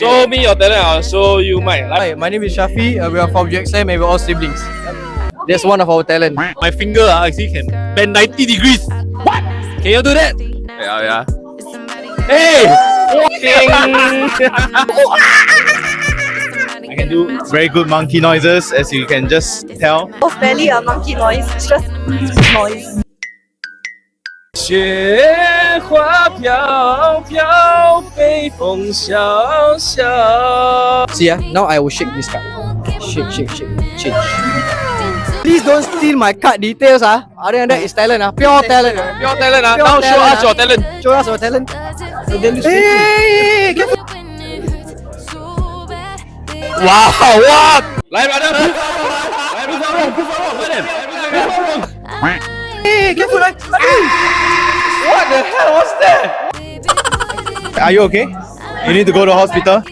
Show me your talent, I'll show you mine. Hi, my name is Shafi. We are from GXM and we're all siblings. That's one of our talent. My finger actually can bend 90 degrees. What? Can you do that? Yeah. Hey! I can do very good monkey noises, as you can just tell. Both barely a monkey noise, it's just noise. 雪花飘飘，北风萧萧。 See, now I will shake this card. Shake. Change. Please don't steal my card details. Other than that, it's talent. Pure talent. Pure talent, Pure now show talent, us your talent. Show us your talent. Hey, careful. Wow! 来，brother， Hey, careful. What the hell was that? Are you okay? You need to go to hospital?